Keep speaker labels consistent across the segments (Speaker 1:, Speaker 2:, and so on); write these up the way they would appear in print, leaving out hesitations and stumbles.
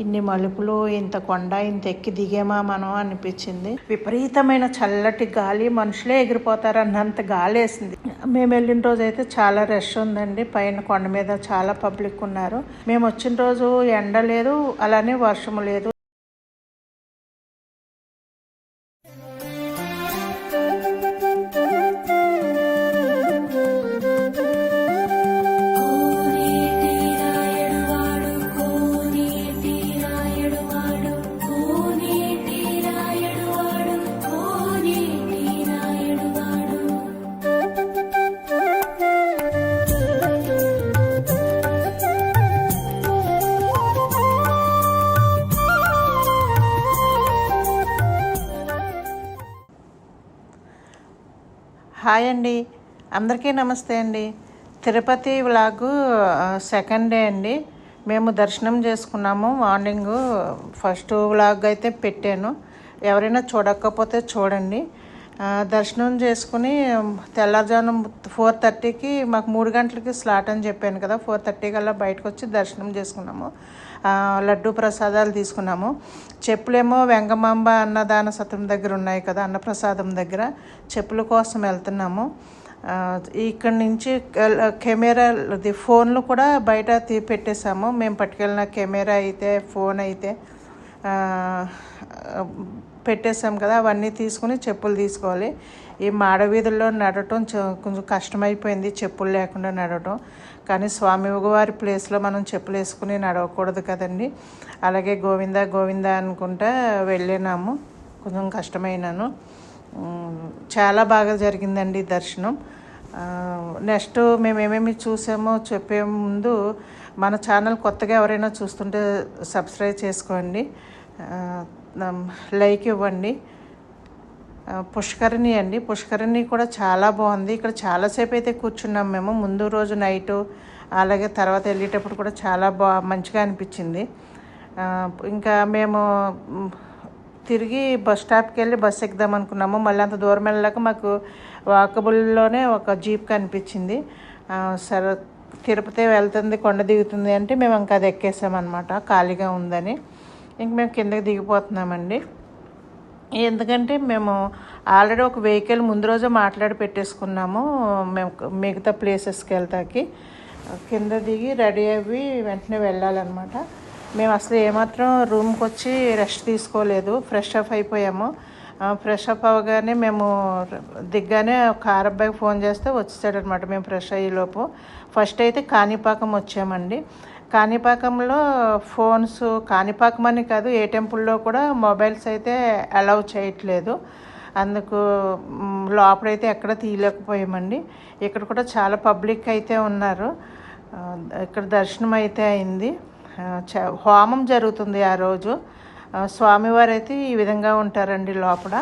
Speaker 1: ఇన్ని మలుపులు, ఇంత కొండ, ఇంత ఎక్కి దిగేమా మనం అనిపించింది. విపరీతమైన చల్లటి గాలి, మనుషులే ఎగిరిపోతారు అన్నంత గాలి వేసింది. మేము వెళ్ళిన రోజు అయితే చాలా రష్ ఉందండి. పైన కొండ మీద చాలా పబ్లిక్ ఉన్నారు. మేము వచ్చిన రోజు ఎండ లేదు, అలానే వర్షం లేదు. హాయ్ అండి, అందరికీ నమస్తే అండి. తిరుపతి వ్లాగు సెకండ్ డే అండి. మేము దర్శనం చేసుకున్నాము. మార్నింగ్ ఫస్ట్ వ్లాగ్ అయితే పెట్టాను, ఎవరైనా చూడకపోతే చూడండి. దర్శనం చేసుకుని తెల్లవారుజామున 4:30కి మాకు 3 గంటలకి స్లాట్ అని చెప్పాను కదా, 4:30 కల్లా బయటకు వచ్చి దర్శనం చేసుకున్నాము. లడ్డు ప్రసాదాలు తీసుకున్నాము. చెప్పులేమో వెంగమాంబ అన్నదాన సత్రం దగ్గర ఉన్నాయి కదా, అన్నప్రసాదం దగ్గర చెప్పుల కోసం వెళ్తున్నాము. ఇక్కడ నుంచి కెమెరాది ఫోన్లు కూడా బయట పెట్టేశాము. మేము పట్టుకెళ్ళిన కెమెరా అయితే, ఫోన్ అయితే పెట్టేసాం కదా, అవన్నీ తీసుకుని చెప్పులు తీసుకోవాలి. ఈ మాడవీధుల్లో నడవటం కొంచెం కష్టమైపోయింది, చెప్పులు లేకుండా నడవటం. కానీ స్వామివారి ప్లేస్లో మనం చెప్పులు వేసుకుని నడవకూడదు కదండి. అలాగే గోవింద గోవింద అనుకుంటా వెళ్ళినాము. కొంచెం కష్టమైనాను. చాలా బాగా జరిగిందండి దర్శనం. నెక్స్ట్ మేము ఏమేమి చూసామో చెప్పే ముందు మన ఛానల్ కొత్తగా ఎవరైనా చూస్తుంటే సబ్స్క్రైబ్ చేసుకోండి, లైక్ ఇవ్వండి. పుష్కరిణి అండి, పుష్కరిణి కూడా చాలా బాగుంది. ఇక్కడ చాలాసేపు అయితే కూర్చున్నాం మేము. ముందు రోజు నైటు, అలాగే తర్వాత వెళ్ళేటప్పుడు కూడా చాలా మంచిగా అనిపించింది. ఇంకా మేము తిరిగి బస్ స్టాప్కి వెళ్ళి బస్ ఎక్కుదాం అనుకున్నాము. మళ్ళీ అంత దూరం వెళ్ళాక మాకు వాకబుల్లోనే ఒక జీప్ కనిపించింది. సరే తిరుపతి వెళ్తుంది, కొండ దిగుతుంది అంటే మేము ఇంకా అది ఎక్కేసామన్నమాట, ఖాళీగా ఉందని. ఇంక మేము కిందకి దిగిపోతున్నామండి. ఎందుకంటే మేము ఆల్రెడీ ఒక వెహికల్ ముందు రోజే మాట్లాడి పెట్టేసుకున్నాము. మేము మిగతా ప్లేసెస్కి వెళ్తాకి కింద దిగి రెడీ అయ్యి వెంటనే వెళ్ళాలన్నమాట. మేము అసలు ఏమాత్రం రూమ్కి వచ్చి రెస్ట్ తీసుకోలేదు, ఫ్రెష్ అప్ అయిపోయాము. ఫ్రెష్ అప్ అవ్వగానే మేము దిగ్గానే కార్ అబ్బాయికి ఫోన్ చేస్తే వచ్చేసాడనమాట. మేము ఫ్రెష్ అయ్యేలోపు ఫస్ట్ అయితే కాణిపాకం వచ్చామండి. కాణిపాకంలో ఫోన్స్, కాణిపాకం అని కాదు, ఏ టెంపుల్లో కూడా మొబైల్స్ అయితే అలౌ చేయట్లేదు. అందుకు లోపలైతే ఎక్కడ తీయలేకపోయామండి. ఇక్కడ కూడా చాలా పబ్లిక్ అయితే ఉన్నారు. ఇక్కడ దర్శనం అయితే అయింది. హోమం జరుగుతుంది ఆ రోజు. స్వామివారు అయితే ఈ విధంగా ఉంటారండి లోపల.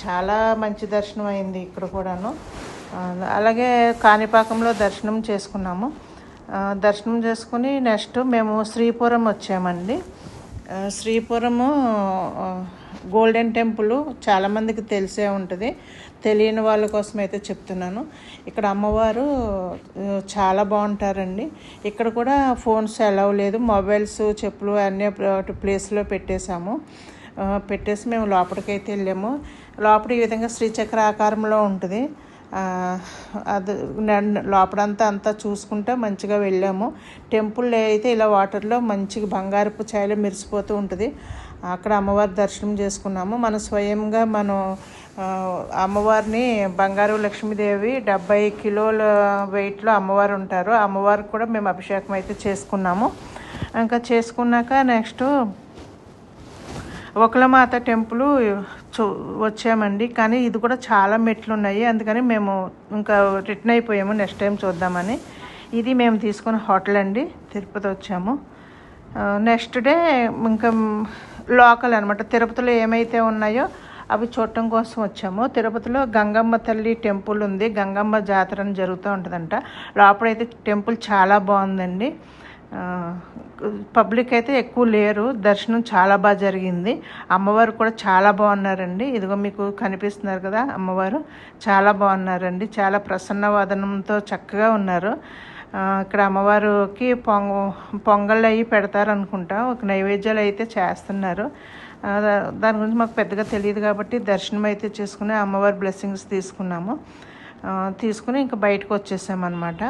Speaker 1: చాలా మంచి దర్శనం అయింది ఇక్కడ కూడాను. అలాగే కాణిపాకంలో దర్శనం చేసుకున్నాము. దర్శనం చేసుకుని నెక్స్ట్ మేము శ్రీపురం వచ్చామండి. శ్రీపురము గోల్డెన్ టెంపుల్ చాలామందికి తెలిసే ఉంటుంది, తెలియని వాళ్ళ కోసం అయితే చెప్తున్నాను. ఇక్కడ అమ్మవారు చాలా బాగుంటారండి. ఇక్కడ కూడా ఫోన్స్ అలౌ లేదు, మొబైల్స్, చెప్పులు అన్నీ ప్లేస్లో పెట్టేసి మేము లోపలికైతే వెళ్ళాము. లోపల ఈ విధంగా శ్రీచక్ర ఆకారంలో ఉంటుంది. అది లోపలంతా చూసుకుంటే మంచిగా వెళ్ళాము. టెంపుల్ అయితే ఇలా వాటర్లో మంచిగా బంగారపు ఛాయలో మెరిసిపోతూ ఉంటుంది. అక్కడ అమ్మవారి దర్శనం చేసుకున్నాము. స్వయంగా అమ్మవారిని, బంగారు లక్ష్మీదేవి 70 కిలోల వెయిట్లో అమ్మవారు ఉంటారు. అమ్మవారికి కూడా మేము అభిషేకం అయితే చేసుకున్నాము. ఇంకా చేసుకున్నాక నెక్స్ట్ ఒకలమాత టెంపుల్ వచ్చామండి. కానీ ఇది కూడా చాలా మెట్లు ఉన్నాయి, అందుకని మేము ఇంకా రిటర్న్ అయిపోయాము, నెక్స్ట్ టైం చూద్దామని. ఇది మేము తీసుకున్న హోటల్ అండి. తిరుపతి వచ్చాము. నెక్స్ట్ డే ఇంకా లోకల్ అనమాట, తిరుపతిలో ఏమైతే ఉన్నాయో అవి చూడటం కోసం వచ్చాము. తిరుపతిలో గంగమ్మ తల్లి టెంపుల్ ఉంది, గంగమ్మ జాతర అని జరుగుతూ ఉంటుందంట. లోపలైతే టెంపుల్ చాలా బాగుందండి. పబ్లిక్ అయితే ఎక్కువ లేరు, దర్శనం చాలా బాగా జరిగింది. అమ్మవారు కూడా చాలా బాగున్నారండి. ఇదిగో మీకు కనిపిస్తున్నారు కదా, అమ్మవారు చాలా బాగున్నారండి. చాలా ప్రసన్న వదనంతో చక్కగా ఉన్నారు. ఇక్కడ అమ్మవారికి పొంగళ్ళు అవి పెడతారనుకుంటా, ఒక నైవేద్యాలు అయితే చేస్తున్నారు. దాని గురించి మాకు పెద్దగా తెలియదు కాబట్టి దర్శనం అయితే చేసుకుని అమ్మవారి బ్లెస్సింగ్స్ తీసుకుని ఇంకా బయటకు వచ్చేసామన్నమాట.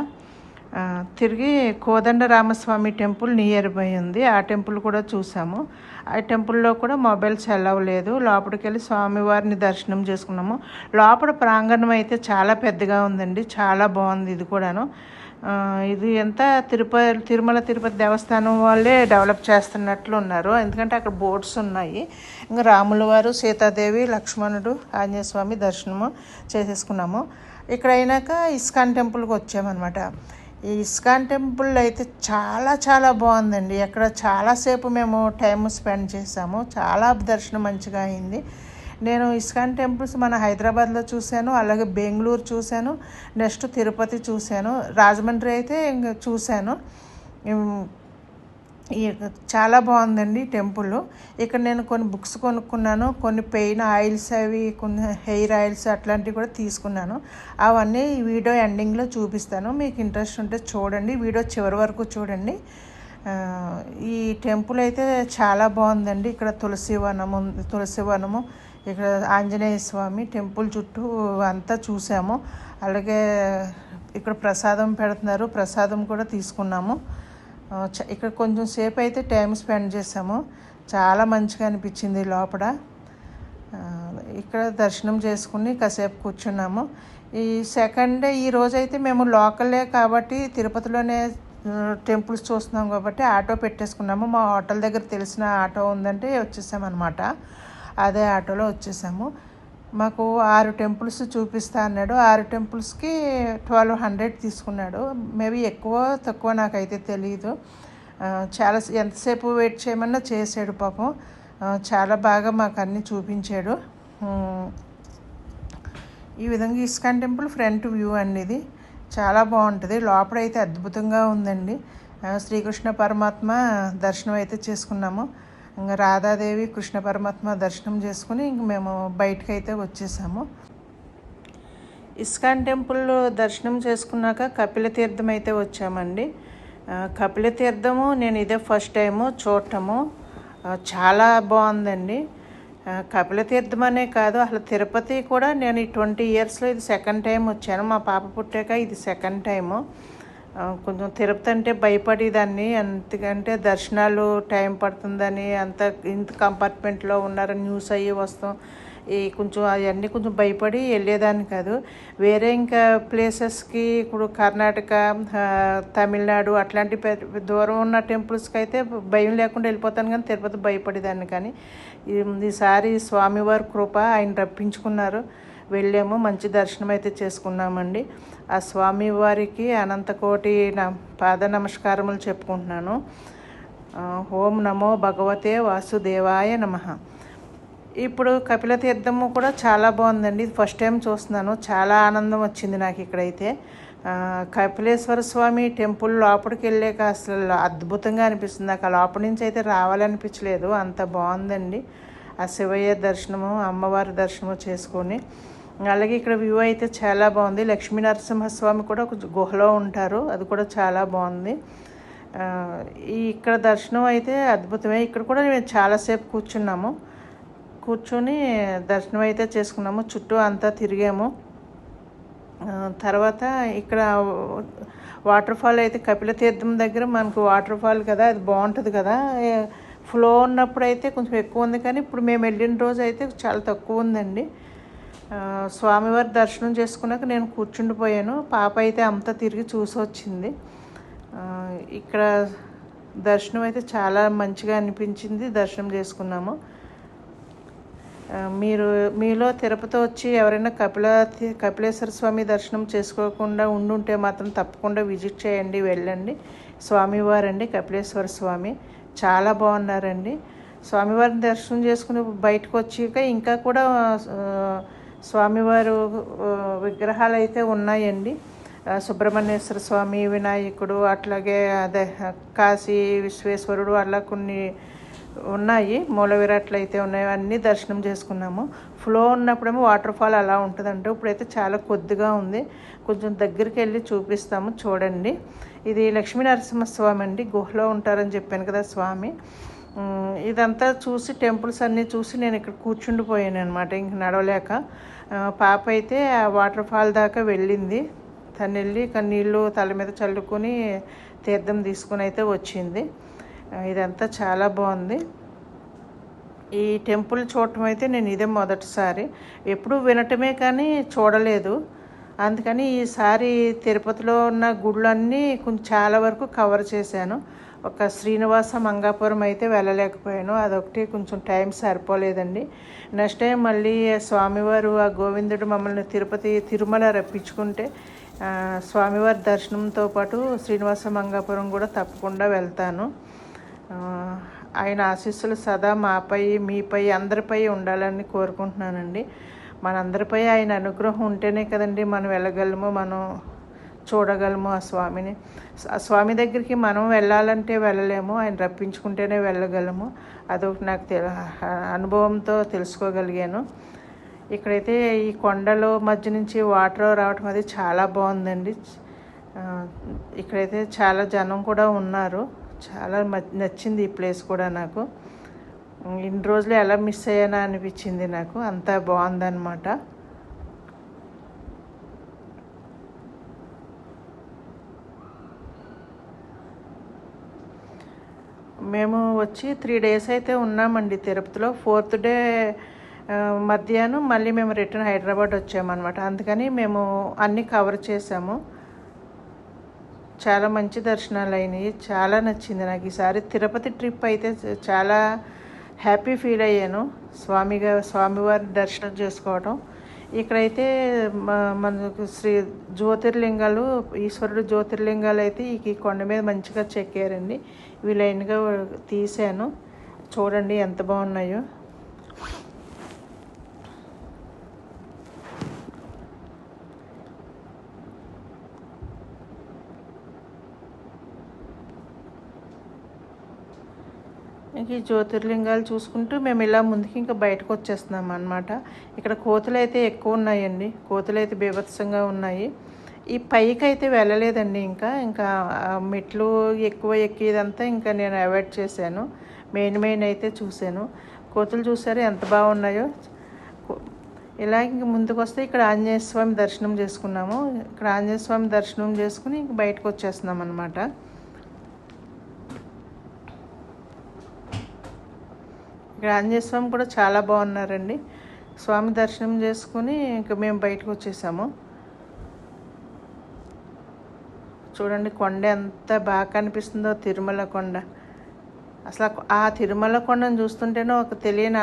Speaker 1: తిరిగి కోదండ రామస్వామి టెంపుల్ నియర్ బై ఉంది, ఆ టెంపుల్ కూడా చూసాము. ఆ టెంపుల్లో కూడా మొబైల్స్ అలౌ లేదు. లోపలికి వెళ్ళి స్వామివారిని దర్శనం చేసుకున్నాము. లోపల ప్రాంగణం అయితే చాలా పెద్దగా ఉందండి, చాలా బాగుంది. ఇది కూడాను ఇది ఎంత తిరుమల తిరుపతి దేవస్థానం వాళ్ళే డెవలప్ చేస్తున్నట్లు ఉన్నారు, ఎందుకంటే అక్కడ బోర్డ్స్ ఉన్నాయి. ఇంకా రాముల వారు, సీతాదేవి, లక్ష్మణుడు, ఆంజనేయ స్వామి దర్శనము చేసేసుకున్నాము. ఇక్కడ అయినాక ఇస్కాన్ టెంపుల్కి వచ్చామన్నమాట. ఈ ఇస్కాన్ టెంపుల్ అయితే చాలా చాలా బాగుందండి. అక్కడ చాలాసేపు మేము టైం స్పెండ్ చేసాము, చాలా దర్శనం మంచిగా అయింది. నేను ఇస్కాన్ టెంపుల్స్ మన హైదరాబాద్లో చూశాను, అలాగే బెంగళూరు చూశాను, నెక్స్ట్ తిరుపతి చూశాను, రాజమండ్రి అయితే ఇంకా చూశాను. చాలా బాగుందండి టెంపుల్. ఇక్కడ నేను కొన్ని బుక్స్ కొనుక్కున్నాను, కొన్ని పెయిన్ ఆయిల్స్, అవి కొన్ని హెయిర్ ఆయిల్స్ అట్లాంటివి కూడా తీసుకున్నాను. అవన్నీ ఈ వీడియో ఎండింగ్లో చూపిస్తాను, మీకు ఇంట్రెస్ట్ ఉంటే చూడండి, వీడియో చివరి వరకు చూడండి. ఈ టెంపుల్ అయితే చాలా బాగుందండి. ఇక్కడ తులసివనము, ఇక్కడ ఆంజనేయ స్వామి టెంపుల్ చుట్టూ అంతా చూసాము. అలాగే ఇక్కడ ప్రసాదం పెడుతున్నారు, ప్రసాదం కూడా తీసుకున్నాము. ఇక్కడ కొంచెం సేపు అయితే టైం స్పెండ్ చేసాము, చాలా మంచిగా అనిపించింది లోపల. ఇక్కడ దర్శనం చేసుకుని కాసేపు కూర్చున్నాము. ఈ సెకండ్ డే ఈ రోజైతే మేము లోకలే కాబట్టి తిరుపతిలోనే టెంపుల్స్ చూస్తున్నాం కాబట్టి ఆటో పెట్టేసుకున్నాము. మా హోటల్ దగ్గర తెలిసిన ఆటో ఉందంటే వచ్చేసామన్నమాట. అదే ఆటోలో వచ్చేసాము. మాకు 6 టెంపుల్స్ చూపిస్తా అన్నాడు. 6 టెంపుల్స్కి 1200 తీసుకున్నాడు. మేబీ ఎక్కువ తక్కువ నాకైతే తెలియదు. చాలా ఎంతసేపు వెయిట్ చేయమన్నా చేసాడు పాపం. చాలా బాగా మాకు అన్నీ చూపించాడు. ఈ విధంగా ఇస్కాన్ టెంపుల్ ఫ్రంట్ వ్యూ అండి, ఇది చాలా బాగుంటుంది. లోపలైతే అద్భుతంగా ఉందండి. శ్రీకృష్ణ పరమాత్మ దర్శనం అయితే చేసుకున్నాము. ఇంకా రాధాదేవి, కృష్ణ పరమాత్మ దర్శనం చేసుకుని ఇంక మేము బయటకు అయితే వచ్చేసాము. ఇస్కాన్ టెంపుల్ దర్శనం చేసుకున్నాక కపిలతీర్థం అయితే వచ్చామండి. కపిలతీర్థము నేను ఇదే ఫస్ట్ టైము చూడటము, చాలా బాగుందండి. కపిలతీర్థం అనే కాదు, అసలు తిరుపతి కూడా నేను ఈ 20 ఇయర్స్లో ఇది సెకండ్ టైం వచ్చాను. మా పాప పుట్టాక ఇది సెకండ్ టైము. కొంచెం తిరుపతి అంటే భయపడేదాన్ని, ఎందుకంటే దర్శనాలు టైం పడుతుందని, ఇంత కంపార్ట్మెంట్లో ఉన్నారని న్యూస్ అయ్యి వస్తాం, కొంచెం అవన్నీ కొంచెం భయపడి వెళ్ళేదాన్ని కాదు. వేరే ఇంకా ప్లేసెస్కి ఇప్పుడు కర్ణాటక, తమిళనాడు అట్లాంటి దూరం ఉన్న టెంపుల్స్కి అయితే భయం లేకుండా వెళ్ళిపోతాను, కానీ తిరుపతి భయపడేదాన్ని. కానీ ఈసారి స్వామివారి కృప, ఆయన రప్పించుకున్నారు, వెళ్ళాము, మంచి దర్శనం అయితే చేసుకున్నామండి. ఆ స్వామివారికి అనంతకోటి పాద నమస్కారములు చెప్పుకుంటున్నాను. ఓం నమో భగవతే వాసుదేవాయ నమః. ఇప్పుడు కపిలతీర్థము కూడా చాలా బాగుందండి, ఫస్ట్ టైం చూస్తున్నాను, చాలా ఆనందం వచ్చింది నాకు ఇక్కడైతే. కపిలేశ్వర స్వామి టెంపుల్ లోపలికి వెళ్ళాక అసలు అద్భుతంగా అనిపిస్తుంది నాకు. ఆ లోపల నుంచి అయితే రావాలనిపించలేదు, అంత బాగుందండి. ఆ శివయ్య దర్శనము, అమ్మవారి దర్శనము చేసుకొని, అలాగే ఇక్కడ వ్యూ అయితే చాలా బాగుంది. లక్ష్మీ నరసింహస్వామి కూడా ఒక గుహలో ఉంటారు, అది కూడా చాలా బాగుంది. ఇక్కడ దర్శనం అయితే అద్భుతమే. ఇక్కడ కూడా మేము చాలాసేపు కూర్చొని దర్శనం అయితే చేసుకున్నాము, చుట్టూ అంతా తిరిగాము. తర్వాత ఇక్కడ వాటర్ ఫాల్ అయితే కపిలతీర్థం దగ్గర మనకు వాటర్ ఫాల్ కదా, అది బాగుంటుంది కదా. ఫ్లో ఉన్నప్పుడు అయితే కొంచెం ఎక్కువ ఉంది, కానీ ఇప్పుడు మేము వెళ్ళిన రోజు అయితే చాలా తక్కువ ఉందండి. స్వామివారి దర్శనం చేసుకున్నాక నేను కూర్చుండిపోయాను, పాప అయితే అంతా తిరిగి చూసి వచ్చింది. ఇక్కడ దర్శనం అయితే చాలా మంచిగా అనిపించింది, దర్శనం చేసుకున్నాము. మీలో తిరుపతి వచ్చి ఎవరైనా కపిలేశ్వర స్వామి దర్శనం చేసుకోకుండా ఉండుంటే మాత్రం తప్పకుండా విజిట్ చేయండి, వెళ్ళండి. స్వామివారండి కపిలేశ్వర స్వామి, చాలా బాగున్నారండి. స్వామివారిని దర్శనం చేసుకుని బయటకు వచ్చాక ఇంకా కూడా స్వామివారు విగ్రహాలు అయితే ఉన్నాయండి. సుబ్రహ్మణ్యేశ్వర స్వామి, వినాయకుడు, అట్లాగే అదే కాశీ విశ్వేశ్వరుడు, అలా కొన్ని ఉన్నాయి, మూల విరాట్లు అయితే ఉన్నాయి, అన్నీ దర్శనం చేసుకున్నాము. ఫ్లో ఉన్నప్పుడేమో వాటర్ ఫాల్ అలా ఉంటుందంటే, ఇప్పుడైతే చాలా కొద్దిగా ఉంది. కొంచెం దగ్గరికి వెళ్ళి చూపిస్తాము, చూడండి. ఇది లక్ష్మీ నరసింహస్వామి అండి, గుహలో ఉంటారని చెప్పాను కదా స్వామి. ఇదంతా చూసి టెంపుల్స్ అన్నీ చూసి నేను ఇక్కడ కూర్చుండిపోయాను అనమాట, ఇంక నడవలేక. పాప అయితే ఆ వాటర్ ఫాల్ దాకా వెళ్ళింది. తను వెళ్ళి నీళ్ళు తల మీద చల్లుకొని తీర్థం తీసుకుని అయితే వచ్చింది. ఇదంతా చాలా బాగుంది. ఈ టెంపుల్ చూడటం అయితే నేను ఇదే మొదటిసారి, ఎప్పుడూ వినటమే కానీ చూడలేదు. అందుకని ఈసారి తిరుపతిలో ఉన్న గుళ్ళన్నీ కొంచెం చాలా వరకు కవర్ చేశాను. ఒక శ్రీనివాస మంగాపురం అయితే వెళ్ళలేకపోయాను, అదొకటి కొంచెం టైం సరిపోలేదండి. నెక్స్ట్ టైం మళ్ళీ స్వామివారు ఆ గోవిందుడు మమ్మల్ని తిరుమల రప్పించుకుంటే స్వామివారి దర్శనంతో పాటు శ్రీనివాస మంగాపురం కూడా తప్పకుండా వెళ్తాను. ఆయన ఆశీస్సులు సదా మాపై, మీపై, అందరిపై ఉండాలని కోరుకుంటున్నానండి. మనందరిపై ఆయన అనుగ్రహం ఉంటేనే కదండి మనం వెళ్ళగలము, మనం చూడగలము ఆ స్వామిని. ఆ స్వామి దగ్గరికి మనం వెళ్ళాలంటే వెళ్ళలేము, ఆయన రప్పించుకుంటేనే వెళ్ళగలము. అదొకటి నాకు అనుభవంతో తెలుసుకోగలిగాను. ఇక్కడైతే ఈ కొండలో మధ్య నుంచి వాటర్ రావటం అది చాలా బాగుందండి. ఇక్కడైతే చాలా జనం కూడా ఉన్నారు. చాలా నచ్చింది ఈ ప్లేస్ కూడా నాకు. ఇన్ని రోజులు ఎలా మిస్ అయ్యానా అనిపించింది నాకు, అంతా బాగుందన్నమాట. మేము వచ్చి 3 days అయితే ఉన్నామండి తిరుపతిలో. 4th డే మధ్యాహ్నం మళ్ళీ మేము రిటర్న్ హైదరాబాద్ వచ్చామన్నమాట. అందుకని మేము అన్నీ కవర్ చేసాము. చాలా మంచి దర్శనాలు అయినాయి, చాలా నచ్చింది నాకు ఈసారి తిరుపతి ట్రిప్ అయితే. చాలా హ్యాపీ ఫీల్ అయ్యాను స్వామివారి దర్శనం చేసుకోవడం. ఇక్కడైతే మనకు జ్యోతిర్లింగాలు, ఈశ్వరుడు జ్యోతిర్లింగాలు అయితే ఈ కొండ మీద మంచిగా చెక్కారండి. ఇవి లైన్గా తీసాను, చూడండి ఎంత బాగున్నాయో. ఇంక ఈ జ్యోతిర్లింగాలు చూసుకుంటూ మేము ఇలా ముందుకి ఇంకా బయటకు వచ్చేస్తున్నాం అన్నమాట. ఇక్కడ కోతులు అయితే ఎక్కువ ఉన్నాయండి, కోతులు అయితే బీభత్సంగా ఉన్నాయి. ఈ పైకి అయితే వెళ్ళలేదండి. ఇంకా మెట్లు ఎక్కువ ఎక్కేదంతా ఇంకా నేను అవాయిడ్ చేశాను. మెయిన్ అయితే చూశాను. కోతులు చూసారు ఎంత బాగున్నాయో. ఇలా ఇంక ముందుకు వస్తే ఇక్కడ ఆంజనేయ స్వామి దర్శనం చేసుకున్నాము. ఇక్కడ ఆంజనేయ స్వామి దర్శనం చేసుకుని ఇంక బయటకు వచ్చేస్తున్నాం అన్నమాట. ఇక్కడ ఆంజనేయ స్వామి కూడా చాలా బాగున్నారండి. స్వామి దర్శనం చేసుకుని ఇంకా మేము బయటకు వచ్చేసాము. చూడండి కొండ ఎంత బాగా కనిపిస్తుందో, తిరుమల కొండ. అసలు ఆ తిరుమల కొండను చూస్తుంటేనే ఒక తెలియని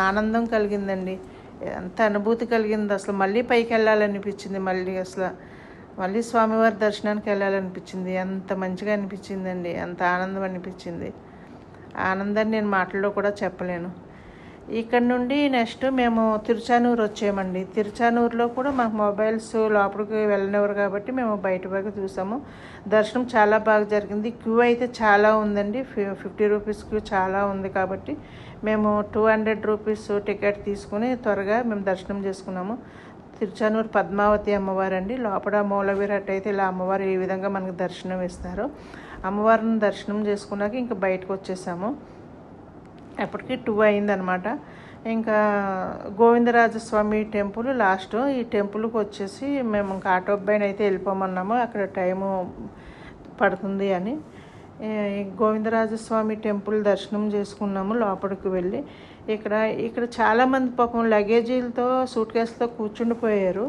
Speaker 1: ఆనందం కలిగిందండి, ఎంత అనుభూతి కలిగిందో. అసలు మళ్ళీ పైకి వెళ్ళాలనిపించింది, మళ్ళీ స్వామివారి దర్శనానికి వెళ్ళాలనిపించింది. ఎంత మంచిగా అనిపించిందండి, ఎంత ఆనందం అనిపించింది. ఆనందాన్ని నేను మాటల్లో కూడా చెప్పలేను. ఇక్కడ నుండి నెక్స్ట్ మేము తిరుచానూరు వచ్చామండి. తిరుచానూరులో కూడా మాకు మొబైల్స్ లోపలికి వెళ్ళనివ్వరు కాబట్టి మేము బయట చూసాము. దర్శనం చాలా బాగా జరిగింది. క్యూ అయితే చాలా ఉందండి, 50 రూపీస్ క్యూ చాలా ఉంది కాబట్టి మేము 200 రూపీస్ టికెట్ తీసుకుని త్వరగా మేము దర్శనం చేసుకున్నాము. తిరుచానూరు పద్మావతి అమ్మవారు అండి. లోపల మూల విరాట్ అయితే ఇలా అమ్మవారు ఈ విధంగా మనకు దర్శనం ఇస్తారు. అమ్మవారిని దర్శనం చేసుకున్నాక ఇంకా బయటకు వచ్చేసాము. అప్పటికి 2 అయిందనమాట. ఇంకా గోవిందరాజస్వామి టెంపుల్ లాస్ట్. ఈ టెంపుల్కి వచ్చేసి మేము ఇంకా ఆటో పైన అయితే వెళ్ళిపోమన్నాము, అక్కడ టైము పడుతుంది అని. గోవిందరాజస్వామి టెంపుల్ దర్శనం చేసుకున్నాము. లోపలికి వెళ్ళి ఇక్కడ చాలామంది పాపం లగేజీలతో సూట్ కేసులతో కూర్చుండిపోయారు.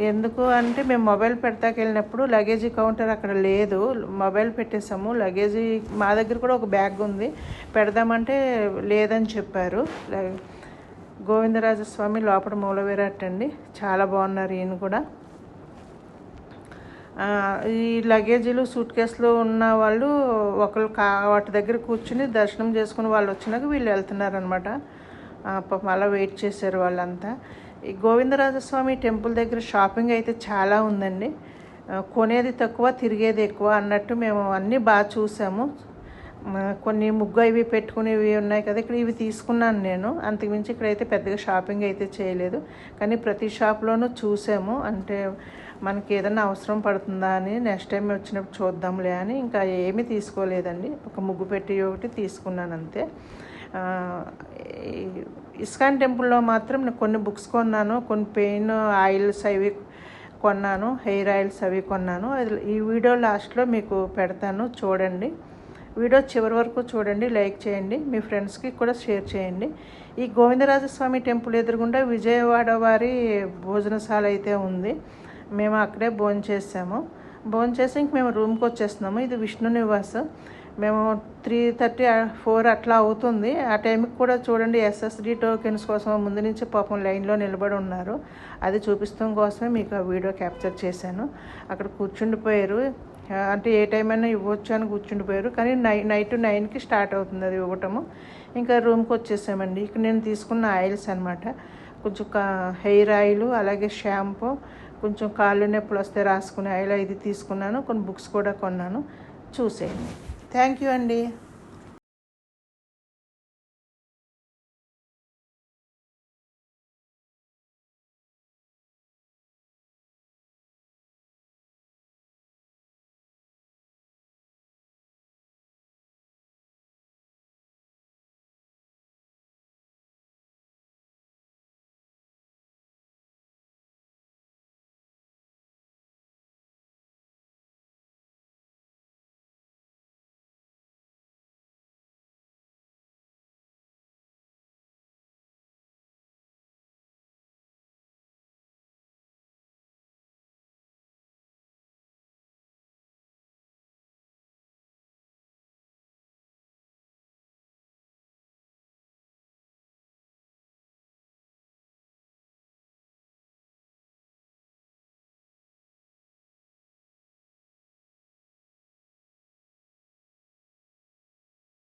Speaker 1: ఎందుకు అంటే మేము మొబైల్ పెడతాకి వెళ్ళినప్పుడు లగేజీ కౌంటర్ అక్కడ లేదు, మొబైల్ పెట్టేసాము. లగేజీ మా దగ్గర కూడా ఒక బ్యాగ్ ఉంది, పెడదామంటే లేదని చెప్పారు. గోవిందరాజస్వామి లోపల మూల విరాట్ అండి, చాలా బాగున్నారు ఈయన కూడా. ఈ లగేజీలు సూట్ కేసులు ఉన్న వాళ్ళు ఒకరు వాటి దగ్గర కూర్చుని దర్శనం చేసుకుని వాళ్ళు వచ్చినాక వీళ్ళు వెళ్తున్నారనమాట. పాపం అలా వెయిట్ చేశారు వాళ్ళంతా. ఈ గోవిందరాజస్వామి టెంపుల్ దగ్గర షాపింగ్ అయితే చాలా ఉందండి. కొనేది తక్కువ, తిరిగేది ఎక్కువ అన్నట్టు మేము అన్నీ బాగా చూసాము. కొన్ని ముగ్గు అవి పెట్టుకునేవి ఉన్నాయి కదా, ఇక్కడ ఇవి తీసుకున్నాను నేను. అంతకుమించి ఇక్కడైతే పెద్దగా షాపింగ్ అయితే చేయలేదు, కానీ ప్రతి షాప్లోనూ చూసాము. అంటే మనకి ఏదైనా అవసరం పడుతుందా అని, నెక్స్ట్ టైం వచ్చినప్పుడు చూద్దాంలే అని ఇంకా ఏమీ తీసుకోలేదండి. ఒక ముగ్గు పెట్టి ఒకటి తీసుకున్నాను అంతే. ఇస్కాన్ టెంపుల్లో మాత్రం నేను కొన్ని బుక్స్ కొన్నాను, కొన్ని పెయిన్ ఆయిల్స్ అవి కొన్నాను, హెయిర్ ఆయిల్స్ అవి కొన్నాను. ఈ వీడియో లాస్ట్లో మీకు పెడతాను, చూడండి. వీడియో చివరి వరకు చూడండి, లైక్ చేయండి, మీ ఫ్రెండ్స్కి కూడా షేర్ చేయండి. ఈ గోవిందరాజస్వామి టెంపుల్ ఎదురుగుండా విజయవాడ వారి భోజనశాల అయితే ఉంది. మేము అక్కడే భోంచేసాము. భోంచేసి ఇంక మేము రూమ్కి వచ్చేస్తున్నాము. ఇది విష్ణు నివాస్. మేము 3:30 4 అట్లా అవుతుంది. ఆ టైంకి కూడా చూడండి SSD టోకెన్స్ కోసం ముందు నుంచి పాపం లైన్లో నిలబడి ఉన్నారు. అది చూపిస్తాం కోసమే మీకు ఆ వీడియో క్యాప్చర్ చేశాను. అక్కడ కూర్చుండిపోయారు. అంటే ఏ టైం అయినా ఇవ్వచ్చు అని కూర్చుండిపోయారు. కానీ నైట్ 9కి స్టార్ట్ అవుతుంది అది ఇవ్వటము. ఇంకా రూమ్కి వచ్చేసామండి. ఇక్కడ నేను తీసుకున్న ఆయిల్స్ అనమాట. కొంచెం హెయిర్ ఆయిల్, అలాగే షాంపూ, కొంచెం కాళ్ళు నొప్పులు వస్తే రాసుకునే ఆయిల్ ఇది తీసుకున్నాను. కొన్ని బుక్స్ కూడా కొన్నాను, చూసేయండి. థ్యాంక్ యూ అండి.